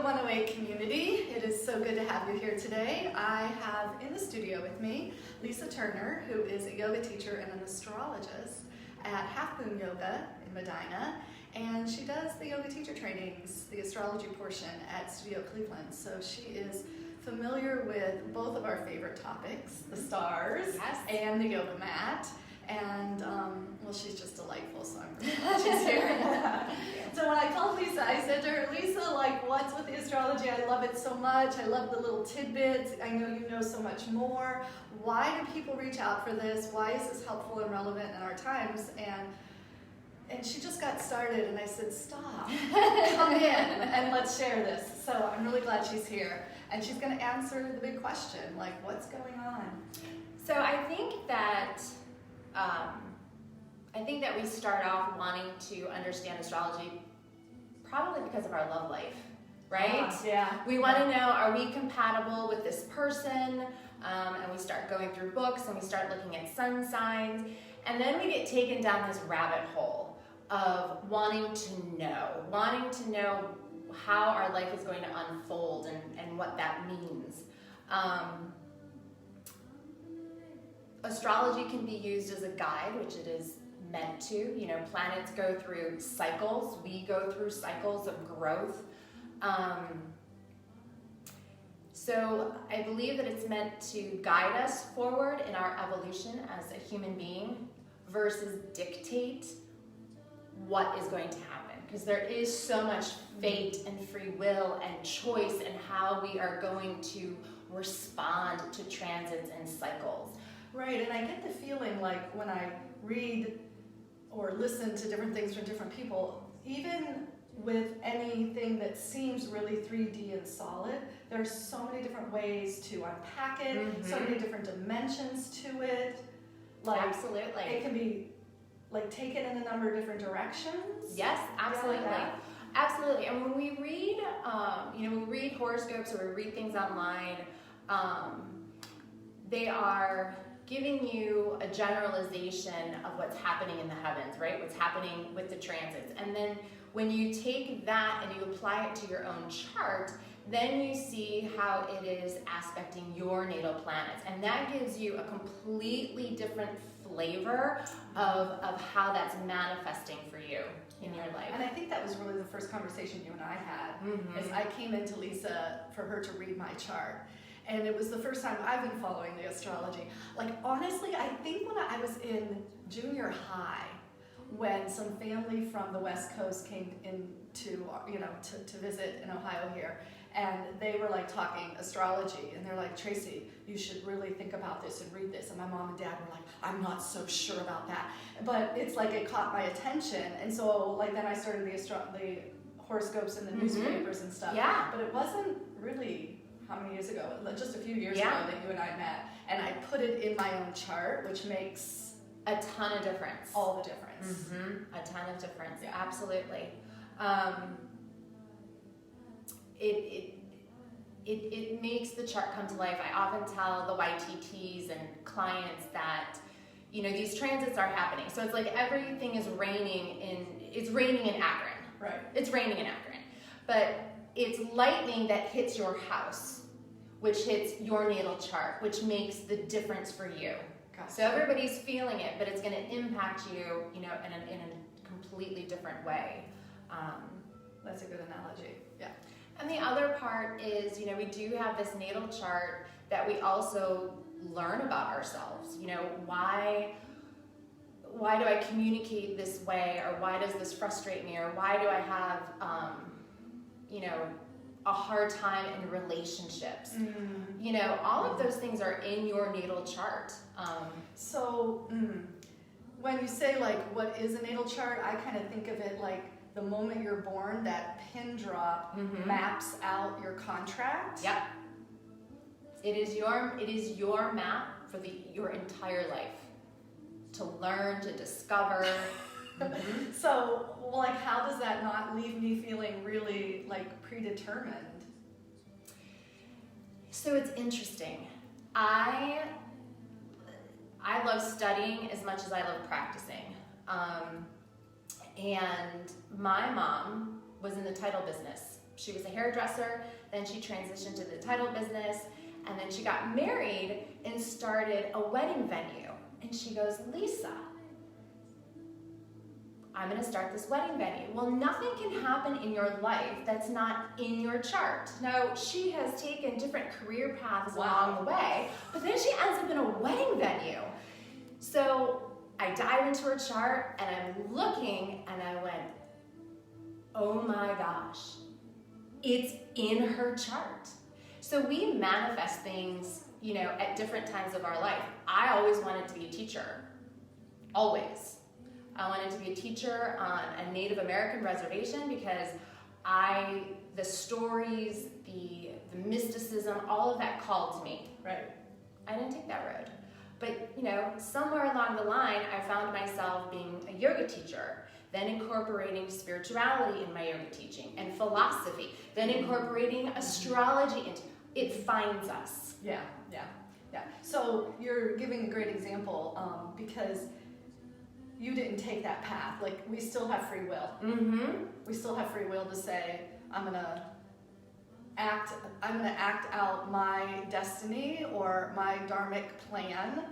108 community. It is so good to have you here today. I have in the studio with me Lisa Turner, who is a yoga teacher and an astrologist at Half Moon Yoga in Medina, and she does the yoga teacher trainings, the astrology portion at Studio Cleveland. So she is familiar with both of our favorite topics, the stars and the yoga mat. And, well, she's just delightful, so I'm really glad she's here. So when I called Lisa, I said to her, Lisa, like, what's with the astrology? I love it so much. I love the little tidbits. I know you know so much more. Why do people reach out for this? Why is this helpful and relevant in our times? And she just got started, and I said, stop, come in, and let's share this. So I'm really glad she's here. And she's going to answer the big question, like, what's going on? So I think that we start off wanting to understand astrology probably because of our love life, right? Yeah. We want to know, are we compatible with this person? And we start going through books and we start looking at sun signs. And then we get taken down this rabbit hole of wanting to know how our life is going to unfold and what that means. Astrology can be used as a guide, which it is meant to. You know, planets go through cycles. We go through cycles of growth. So I believe that it's meant to guide us forward in our evolution as a human being versus dictate what is going to happen. Because there is so much fate and free will and choice in how we are going to respond to transits and cycles. Right, and I get the feeling like when I read or listen to different things from different people, even with anything that seems really 3D and solid, there's so many different ways to unpack it, so many different dimensions to it. Like, absolutely. It can be like taken in a number of different directions. Yes, absolutely. Yeah. Absolutely. And when we read, we read horoscopes or we read things online, they are giving you a generalization of what's happening in the heavens, right? What's happening with the transits. And then when you take that and you apply it to your own chart, then you see how it is aspecting your natal planets. And that gives you a completely different flavor of how that's manifesting for you in your life. And I think that was really the first conversation you and I had, is I came into Lisa for her to read my chart. And it was the first time I've been following the astrology. Like, honestly, I think when I was in junior high, when some family from the West Coast came in to visit in Ohio here, and they were like talking astrology, and they're like, Tracy, you should really think about this and read this. And my mom and dad were like, I'm not so sure about that. But it's like it caught my attention. And so like then I started the horoscopes in the newspapers and stuff. Yeah. But it wasn't really, how many years ago? Just a few years ago that you and I met. And I put it in my own chart, which makes a ton of difference. All the difference. A ton of difference. Yeah. Absolutely. It makes the chart come to life. I often tell the YTTs and clients that, these transits are happening. So it's like everything is raining in Akron. Right. It's raining in Akron. But it's lightning that hits your house, which hits your natal chart, which makes the difference for you. Gotcha. So everybody's feeling it, but it's going to impact you, in a completely different way. That's a good analogy. Yeah. And the other part is, we do have this natal chart that we also learn about ourselves. Why do I communicate this way, or why does this frustrate me, or why do I have, a hard time in relationships? All of those things are in your natal chart. When you say like, what is a natal chart, I kind of think of it like the moment you're born, that pin drop maps out your contract. Yep. It is your map for your entire life to learn, to discover. So, like, how does that not leave me feeling really like predetermined? So it's interesting. I love studying as much as I love practicing. And my mom was in the title business. she was a hairdresser, then she transitioned to the title business, and then she got married and started a wedding venue. And she goes, Lisa, I'm going to start this wedding venue. Well, nothing can happen in your life that's not in your chart. Now, she has taken different career paths along the way, but then she ends up in a wedding venue. So I dive into her chart, and I'm looking, and I went, oh my gosh, it's in her chart. So we manifest things, at different times of our life. I always wanted to be a teacher. Always. I wanted to be a teacher on a Native American reservation because the stories, the mysticism, all of that called to me. Right. I didn't take that road. But, somewhere along the line, I found myself being a yoga teacher, then incorporating spirituality in my yoga teaching and philosophy, then incorporating astrology into it. Finds us. Yeah. So you're giving a great example because you didn't take that path. Like, we still have free will. Mm-hmm. We still have free will to say, I'm gonna act out my destiny or my dharmic plan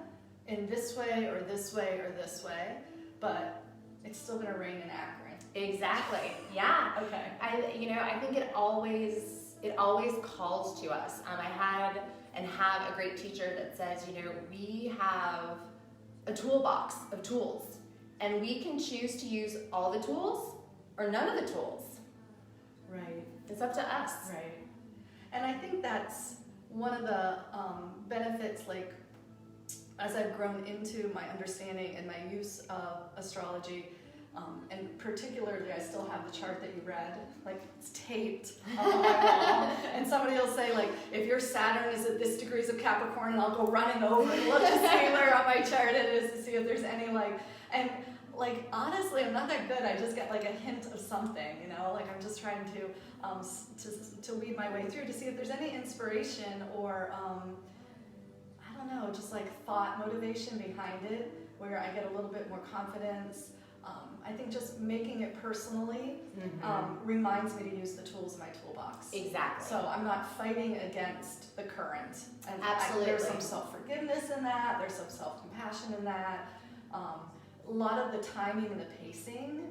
in this way or this way or this way, but it's still gonna rain in Akron. Exactly. Yeah. Okay. I think it always calls to us. I had and have a great teacher that says, we have a toolbox of tools, and we can choose to use all the tools or none of the tools. Right. It's up to us. Right. And I think that's one of the benefits, like, as I've grown into my understanding and my use of astrology, and particularly I still have the chart that you read, like, it's taped on my wall, and somebody will say, like, if your Saturn is at this degrees of Capricorn, and I'll go running over and look to see where on my chart it is to see if there's any, honestly, I'm not that good. I just get, like, a hint of something, I'm just trying to weed my way through to see if there's any inspiration or, I don't know, just like thought motivation behind it, where I get a little bit more confidence. I think just making it personally reminds me to use the tools in my toolbox. Exactly. So I'm not fighting against the current. And Absolutely. There's some self-forgiveness in that. There's some self-compassion in that. A lot of the timing and the pacing.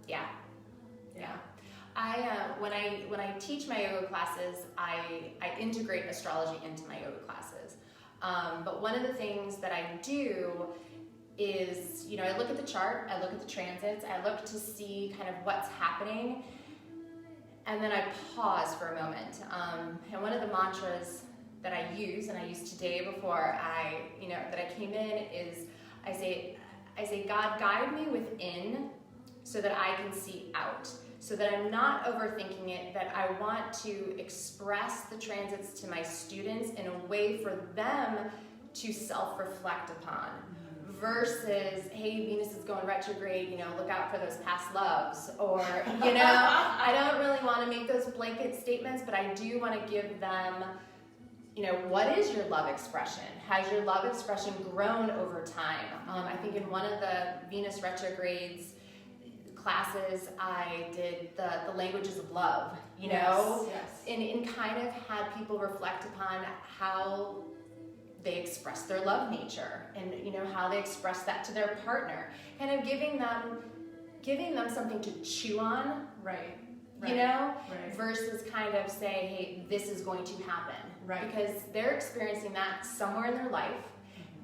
Yeah. When I teach my yoga classes, I integrate astrology into my yoga classes. But one of the things that I do is, I look at the chart, I look at the transits, I look to see kind of what's happening, and then I pause for a moment. And one of the mantras that I use, and I used today before that I came in, is I say, God, guide me within so that I can see out, so that I'm not overthinking it, that I want to express the transits to my students in a way for them to self-reflect upon. Versus, hey, Venus is going retrograde, look out for those past loves. Or, I don't really want to make those blanket statements, but I do want to give them, what is your love expression? Has your love expression grown over time? I think in one of the Venus retrogrades classes, I did the languages of love, Yes. And kind of had people reflect upon how they express their love nature and how they express that to their partner, kind of giving them something to chew on, Right. versus kind of say, hey, this is going to happen, Right. because they're experiencing that somewhere in their life.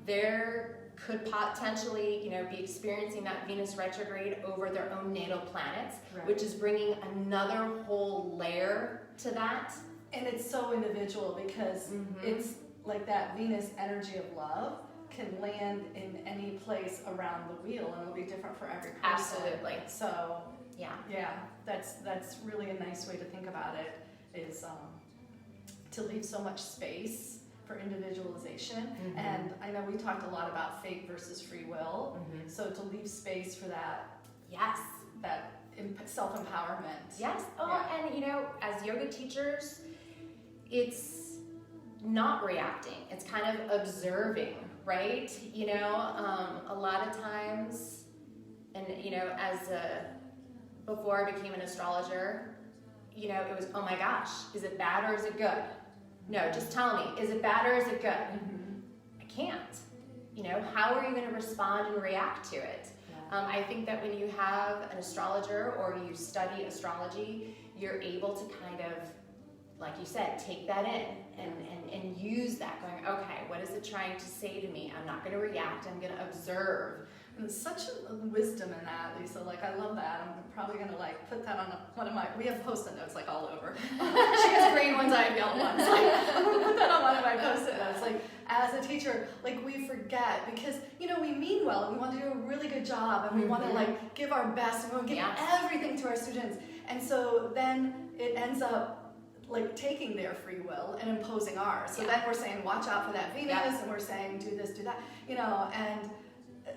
There could potentially be experiencing that Venus retrograde over their own natal planets, Right. which is bringing another whole layer to that. And it's so individual because it's like that Venus energy of love can land in any place around the wheel, and it'll be different for every person. Absolutely. So yeah, that's really a nice way to think about it, is to leave so much space for individualization. And I know we talked a lot about fate versus free will, so to leave space for that. Yes. That self-empowerment. Yes. Oh, Yeah. And as yoga teachers, it's not reacting. It's kind of observing, right? A lot of times, and before I became an astrologer, it was, oh my gosh, is it bad or is it good? No, just tell me, is it bad or is it good? I can't. How are you going to respond and react to it? I think that when you have an astrologer or you study astrology, you're able to kind of, like you said, take that in and use that, going, okay, what is it trying to say to me? I'm not going to react, I'm going to observe. And there's such a wisdom in that, Lisa. Like, I love that. I'm probably going to put that on one of my, we have Post-it notes all over. She has green ones, I have yellow ones. I'm going to put that on one of my Post-it notes. As a teacher, we forget because, we mean well and we want to do a really good job and we want to give our best and we want to give everything to our students. And so then it ends up taking their free will and imposing ours. So then we're saying, watch out for that Venus, and we're saying, do this, do that, and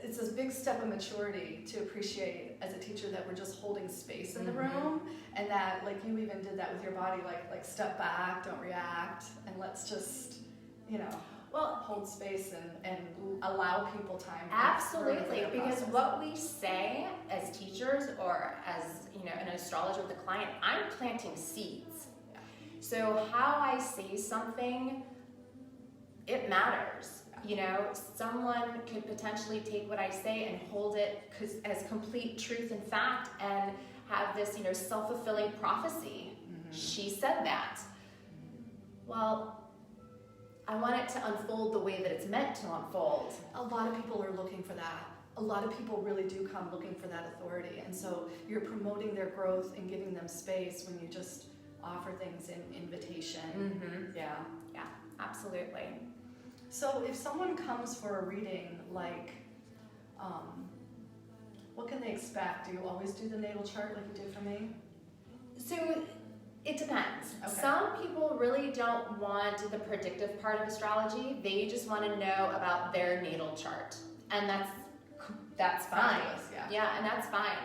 it's this big step of maturity to appreciate as a teacher that we're just holding space in the room, and that you even did that with your body, step back, don't react, and let's just, hold space and allow people time. Absolutely, because what we say as teachers or as, an astrologer with a client, I'm planting seeds. So how I say something, it matters. Someone could potentially take what I say and hold it as complete truth and fact and have this, self-fulfilling prophecy. She said that. Well, I want it to unfold the way that it's meant to unfold. A lot of people are looking for that. A lot of people really do come looking for that authority. And so you're promoting their growth and giving them space when you just offer things in invitation. Yeah, absolutely. So if someone comes for a reading, what can they expect? Do you always do the natal chart like you did for me? So it depends. Okay. Some people really don't want the predictive part of astrology. They just want to know about their natal chart. And that's fine. Fabulous, and that's fine.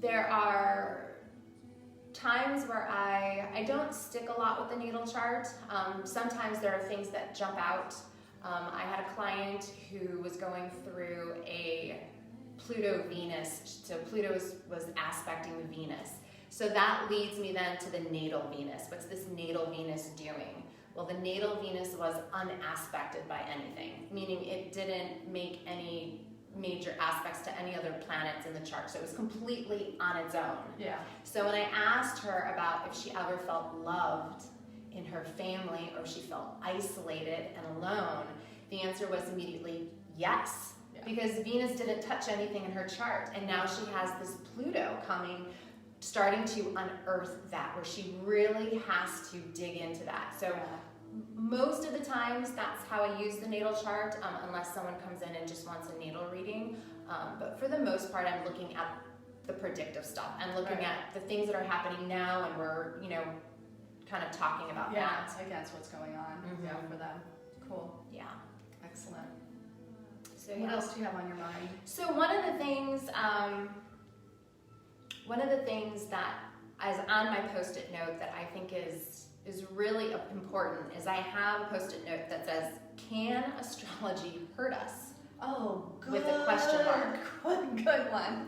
There are times where I don't stick a lot with the natal chart. Sometimes there are things that jump out. I had a client who was going through a Pluto-Venus. So Pluto was aspecting Venus. So that leads me then to the natal Venus. What's this natal Venus doing? Well, the natal Venus was unaspected by anything, meaning it didn't make any major aspects to any other planets in the chart. So it was completely on its own. Yeah. So when I asked her about if she ever felt loved in her family or she felt isolated and alone, the answer was immediately yes. Yeah. Because Venus didn't touch anything in her chart. And now she has this Pluto coming, starting to unearth that, where she really has to dig into that. So most of the times that's how I use the natal chart, unless someone comes in and just wants a natal reading. But for the most part, I'm looking at the predictive stuff. I'm looking at the things that are happening now, and we're, kind of talking about that. Against what's going on for them. Cool. Yeah. Excellent. So what else do you have on your mind? So one of the things that is on my Post-it note that I think is really important is I have a Post-it note that says, "Can astrology hurt us?" Oh, good. With a question mark. Good one.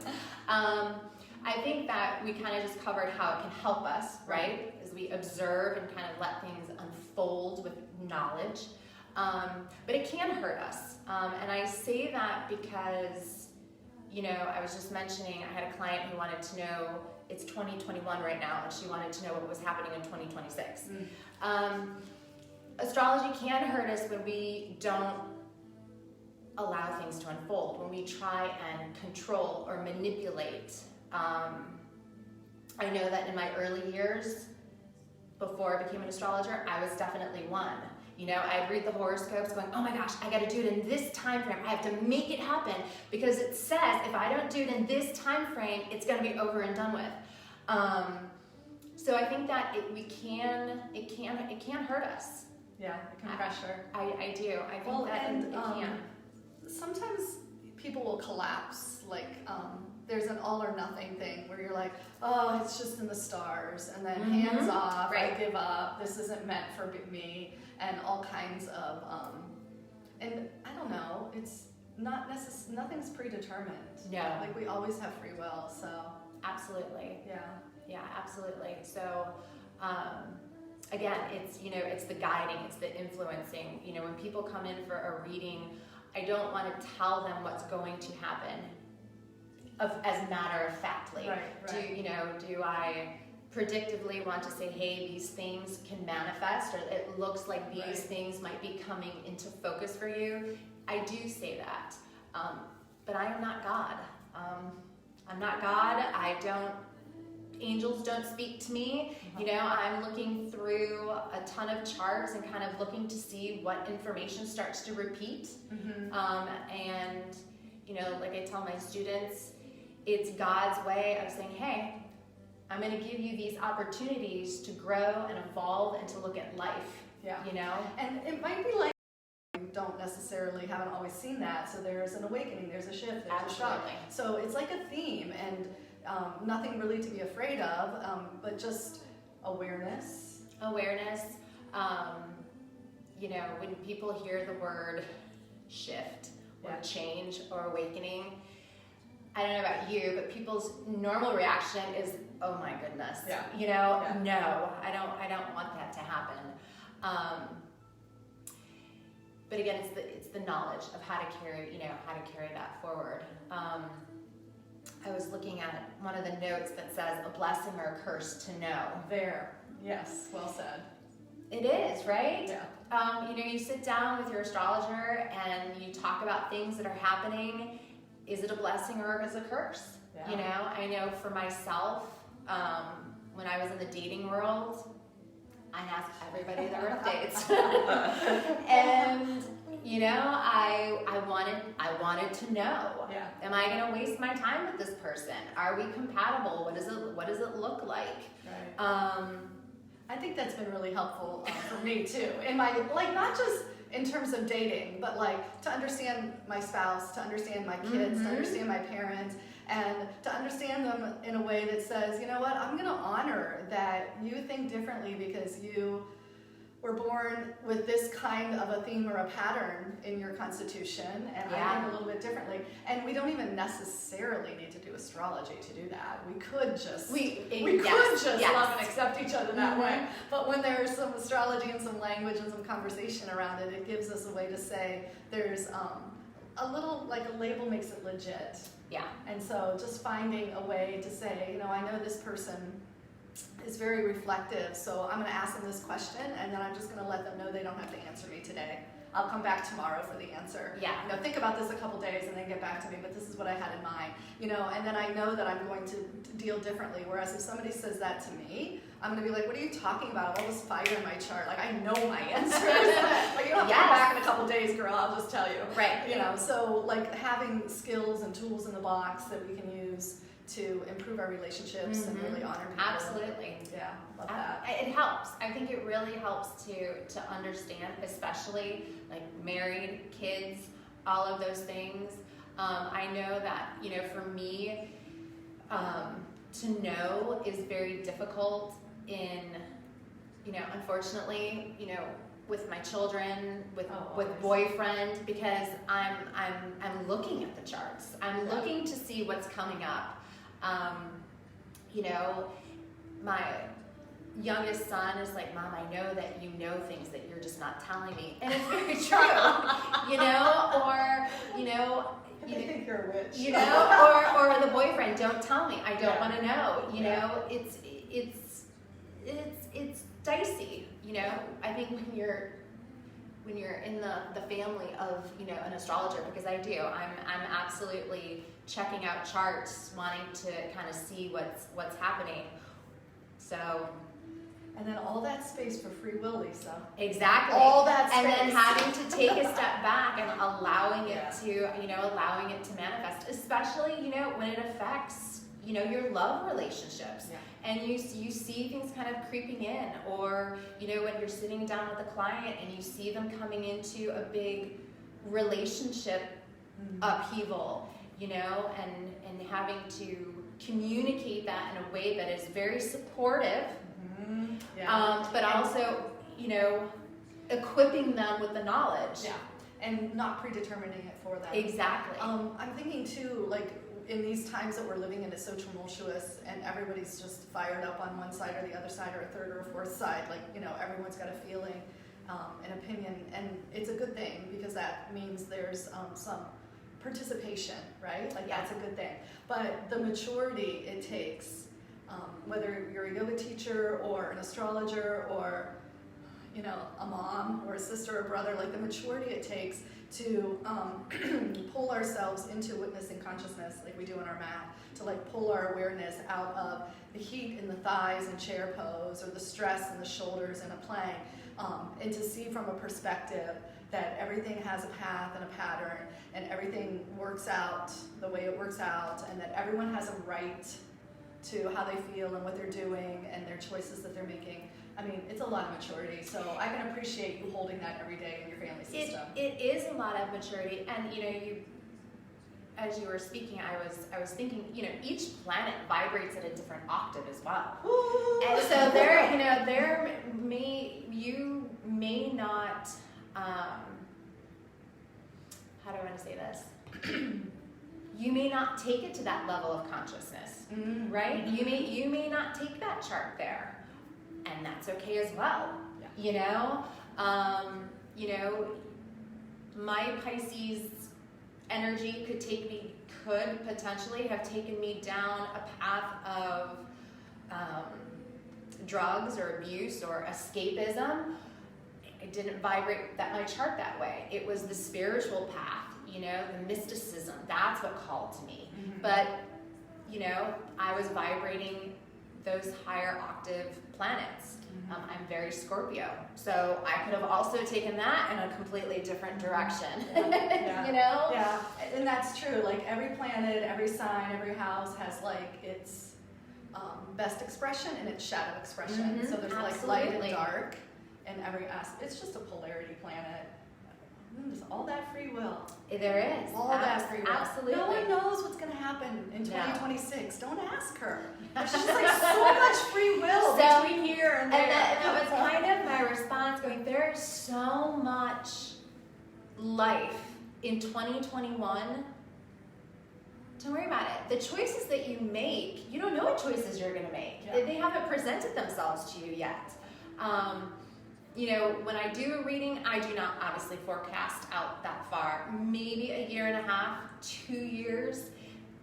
I think that we kind of just covered how it can help us, right? As we observe and kind of let things unfold with knowledge. But it can hurt us. And I say that because, I was just mentioning, I had a client who wanted to know, it's 2021 right now, and she wanted to know what was happening in 2026. Astrology can hurt us when we don't allow things to unfold, when we try and control or manipulate. I know that in my early years, before I became an astrologer, I was definitely one. I'd read the horoscopes going, oh my gosh, I gotta do it in this time frame. I have to make it happen because it says if I don't do it in this time frame, it's gonna be over and done with. So I think that it can hurt us. Yeah, it can pressure. I do. I think it can. Sometimes people will collapse. There's an all or nothing thing where you're like, oh, it's just in the stars, and then hands off, I give up, this isn't meant for me, and all kinds of, and I don't know, it's not nothing's predetermined. No. We always have free will, so. Absolutely. Yeah. Yeah, absolutely. So, again, it's, it's the guiding, it's the influencing. When people come in for a reading, I don't want to tell them what's going to happen as matter of factly. Right. Do I predictively want to say, hey, these things can manifest, or it looks like these things might be coming into focus for you? I do say that. But I am not God. I'm not God. Angels don't speak to me. I'm looking through a ton of charts and kind of looking to see what information starts to repeat. And, like I tell my students, it's God's way of saying, hey, I'm going to give you these opportunities to grow and evolve and to look at life. Yeah. And it might be like you haven't always seen that. So there's an awakening, there's a shift, there's a shock. So it's like a theme, and nothing really to be afraid of, but just awareness. When people hear the word shift or change or awakening, I don't know about you, but people's normal reaction is, oh my goodness. No, I don't want that to happen. But again, it's the knowledge of how to carry that forward. I was looking at one of the notes that says a blessing or a curse to know. There. Yes, well said. It is, right? Yeah. You sit down with your astrologer and you talk about things that are happening. Is it a blessing or is it a curse? Yeah. I know for myself, when I was in the dating world, I asked everybody their birth dates. And, I wanted to know. Yeah. Am I going to waste my time with this person? Are we compatible? What does it look like? Right. I think that's been really helpful for me too. In my, not just in terms of dating, but to understand my spouse, to understand my kids, to understand my parents, and to understand them in a way that says, you know what, I'm going to honor that you think differently because you were born with this kind of a theme or a pattern in your constitution, and I think a little bit differently. And we don't even necessarily need to do astrology to do that. We could just love and accept each other that way. But when there's some astrology and some language and some conversation around it, it gives us a way to say there's a little, a label makes it legit. Yeah. And so just finding a way to say, I know this person is very reflective, so I'm going to ask them this question, and then I'm just going to let them know they don't have to answer me today. I'll come back tomorrow for the answer. Yeah. Think about this a couple days and then get back to me, but this is what I had in mind. And then I know that I'm going to deal differently, whereas if somebody says that to me, I'm going to be like, what are you talking about? All this fire in my chart. I know my answers. You don't have to come back in a couple days, girl, I'll just tell you. Right. So having skills and tools in the box that we can use to improve our relationships and really honor people. Absolutely. Yeah, love that. It helps. I think it really helps to understand, especially married, kids, all of those things. I know that, for me, to know is very difficult in, unfortunately, with my children, with boyfriend, because I'm looking at the charts. I'm looking to see what's coming up. My youngest son is like, Mom, I know that you know things that you're just not telling me. And it's very true, or, I think you're a witch. or the boyfriend, don't tell me. I don't want to know. It's dicey. I think when you're in the family of an astrologer, because I do, I'm absolutely checking out charts, wanting to kind of see what's happening. So. And then all that space for free will, Lisa. Exactly. All that space. And then having to take a step back and allowing it to manifest, especially, when it affects, your love relationships. Yeah. And you see things kind of creeping in, or, when you're sitting down with a client and you see them coming into a big relationship upheaval, and having to communicate that in a way that is very supportive. But also, equipping them with the knowledge. Yeah, and not predetermining it for them. Exactly. I'm thinking too, in these times that we're living in, it's so tumultuous and everybody's just fired up on one side or the other side or a third or a fourth side. Like, everyone's got a feeling, an opinion, and it's a good thing because that means there's some participation, right? Like, that's a good thing. But the maturity it takes, whether you're a yoga teacher or an astrologer or a mom or a sister or brother, like the maturity it takes to pull ourselves into witnessing consciousness like we do in our mat, to like pull our awareness out of the heat in the thighs and chair pose or the stress in the shoulders in a plank, and to see from a perspective that everything has a path and a pattern and everything works out the way it works out, and that everyone has a right to how they feel and what they're doing and their choices that they're making. I mean, it's a lot of maturity, so I can appreciate you holding that every day in your family system. It is a lot of maturity, and you, as you were speaking, I was thinking, each planet vibrates at a different octave as well. Ooh. And so you may not, how do I want to say this? You may not take it to that level of consciousness, right? You may not take that chart there. And that's okay as well, my Pisces energy could potentially have taken me down a path of drugs or abuse or escapism. It didn't vibrate my chart that way. It was the spiritual path, the mysticism. That's what called to me. Mm-hmm. But, I was vibrating those higher octave planets. Mm-hmm. I'm very Scorpio, so I could have also taken that in a completely different direction. Yeah. Yeah, and that's true. Like every planet, every sign, every house has like its best expression and its shadow expression. Mm-hmm. So there's like light and dark in every aspect. It's just a polarity planet. There's all that free will. There is. All that free will. Absolutely. No one knows what's going to happen in 2026. No. Don't ask her. There's just like so much free will between here and there. And that was kind of my response going, there's so much life in 2021. Don't worry about it. The choices that you make, you don't know what choices you're going to make. Yeah. They haven't presented themselves to you yet. When I do a reading, I do not obviously forecast out that far. Maybe a year and a half, 2 years.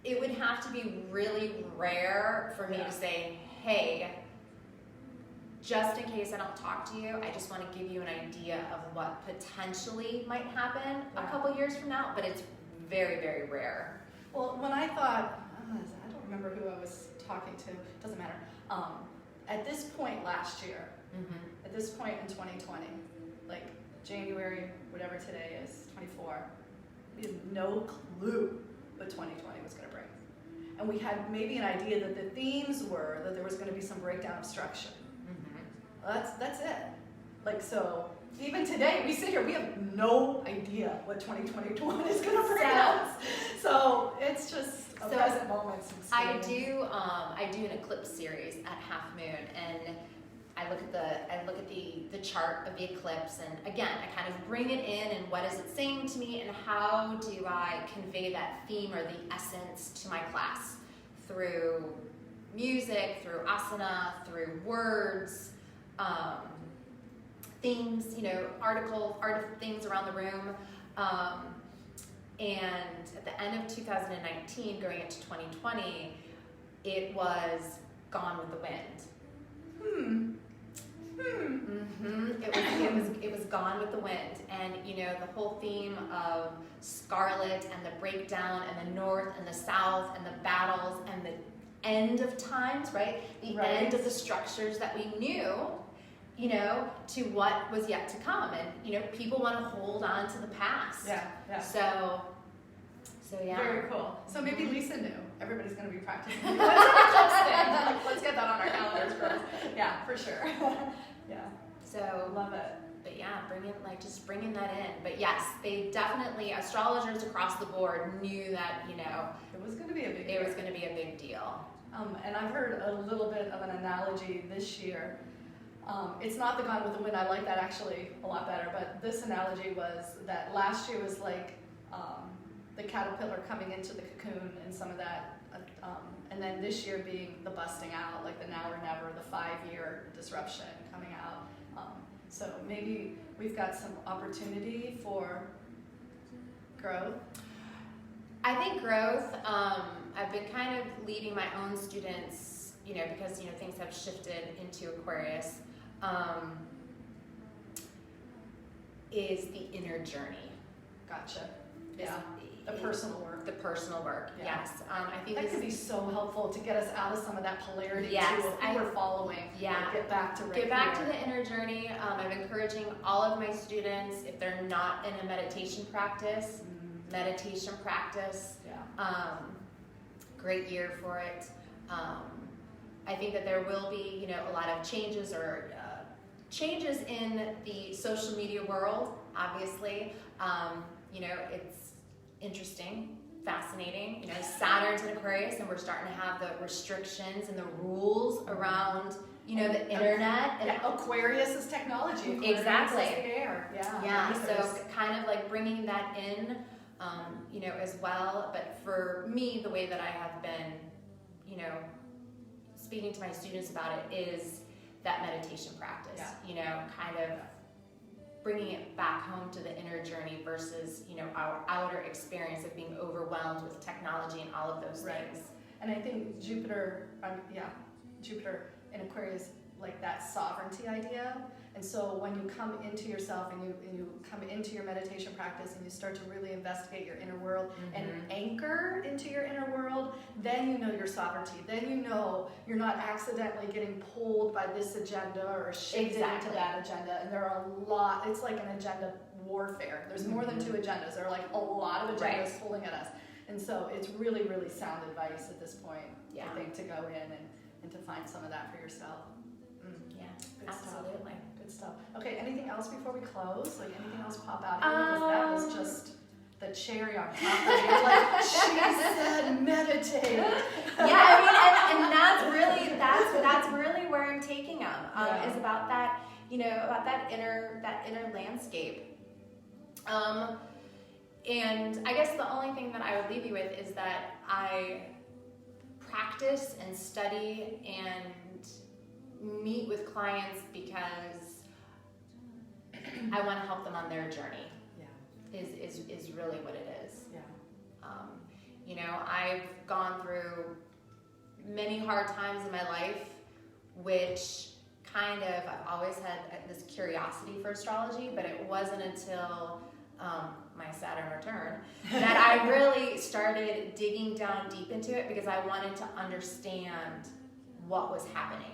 It would have to be really rare for me to say, hey, just in case I don't talk to you, I just want to give you an idea of what potentially might happen a couple years from now, but it's very, very rare. Well, when I thought, I don't remember who I was talking to, doesn't matter. At this point last year, at this point in 2020, like January, whatever today is, 24, we had no clue what 2020 was going to bring. And we had maybe an idea that the themes were that there was going to be some breakdown of structure. Well, that's it. Like, so even today, we sit here, we have no idea what 2021 is going to bring us. So it's just a present moment. I do an eclipse series at half moon, and I look at the chart of the eclipse, and again, I kind of bring it in and what is it saying to me, and how do I convey that theme or the essence to my class through music, through asana, through words, things, things around the room. And at the end of 2019, going into 2020, it was Gone with the Wind. It was Gone with the Wind, and the whole theme of Scarlet and the breakdown and the North and the South and the battles and the end of times, right? The end of the structures that we knew, to what was yet to come, and people want to hold on to the past. Yeah. So yeah. Very cool. So maybe Lisa knew. Everybody's going to be practicing. Let's get that on our calendars, girls. Yeah, for sure. Yeah. So love it. But yeah, bringing that in. But yes, they definitely, astrologers across the board knew that, it was going to be a big deal. It was going to be a big deal. And I've heard a little bit of an analogy this year. It's not the Gone with the Wind. I like that actually a lot better. But this analogy was that last year was like the caterpillar coming into the cocoon and some of that, and then this year being the busting out, like the now or never, the 5-year disruption coming out. So maybe we've got some opportunity for growth. I think growth, I've been kind of leading my own students, because, things have shifted into Aquarius, is the inner journey. Gotcha. Yeah. The personal work. The personal work, Yeah. yes. I think that could be so helpful to get us out of some of that polarity Yes, too, of who we're following. Yeah. Like get back to Get back to the inner journey. I'm encouraging all of my students, if they're not in a meditation practice, Yeah. Great year for it. I think that there will be, a lot of changes changes in the social media world, obviously. It's interesting, fascinating. Saturn's in Aquarius, and we're starting to have the restrictions and the rules around, the internet. And Aquarius is technology. Aquarius Exactly. is the air. Yeah. Yeah, so kind of like bringing that in, as well. But for me, the way that I have been, speaking to my students about it is that meditation practice. Yeah. Kind of bringing it back home to the inner journey versus, our outer experience of being overwhelmed with technology and all of those things. And I think Jupiter in Aquarius, like that sovereignty idea. And so when you come into yourself and you come into your meditation practice and you start to really investigate your inner world and anchor into your inner world, then you know your sovereignty. Then you know you're not accidentally getting pulled by this agenda or shifted into that agenda. And there are a lot, it's like an agenda warfare. There's more than 2 agendas. There are like a lot of agendas pulling at us. And so it's really, really sound advice at this point, I think, to go in and to find some of that for yourself. Yeah, Good absolutely. Stuff. Good stuff. Okay, anything else before we close? Like anything else pop out here? Because that was just the cherry on top of it. Like, she said meditate. And that's really where I'm taking them. Is about that, about that inner landscape. And I guess the only thing that I would leave you with is that I practice and study and meet with clients because I want to help them on their journey. Is really what it is. I've gone through many hard times in my life, which I've always had this curiosity for astrology, but it wasn't until my Saturn return that I really started digging down deep into it because I wanted to understand what was happening.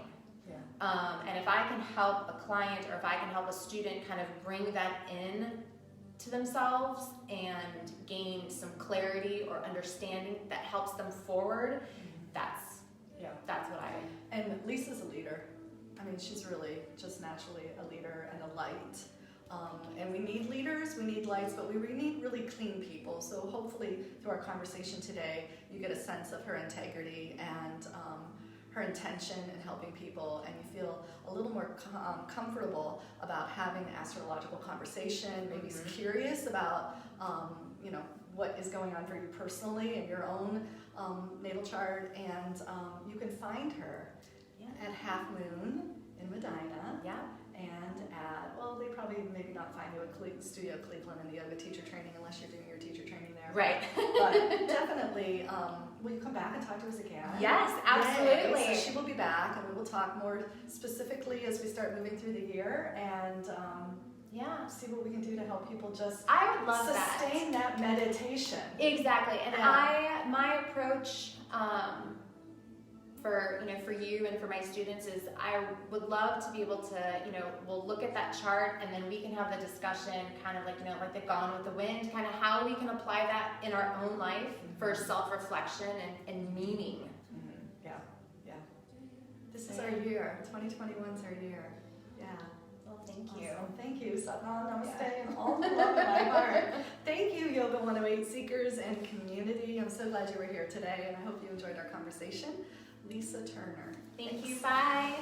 And if I can help a client or if I can help a student kind of bring that in to themselves and gain some clarity or understanding that helps them forward, that's what I... And Lisa's a leader. I mean, she's really just naturally a leader and a light. And we need leaders, we need lights, but we need really clean people. So hopefully through our conversation today, you get a sense of her integrity and her intention in helping people, and you feel a little more comfortable about having an astrological conversation, maybe curious about what is going on for you personally in your own natal chart, and you can find her at Half Moon in Medina. And they probably maybe not find you at Studio Cleveland in the yoga teacher training unless you're doing your teacher training there. Right. But definitely, will you come back and talk to us again? Yes, absolutely. Yay. So she will be back, and we will talk more specifically as we start moving through the year and see what we can do to help people just I would love sustain that meditation. Exactly. And my approach for you and for my students is I would love to be able to, we'll look at that chart and then we can have the discussion kind of like, like the Gone with the Wind, kind of how we can apply that in our own life for self-reflection and meaning. This is our year. 2021's our year. Well, thank you. Awesome. Thank you. Satnam, namaste, and all the love in my heart. Thank you, Yoga 108 seekers and community. I'm so glad you were here today, and I hope you enjoyed our conversation. Lisa Turner. Thank you. Bye.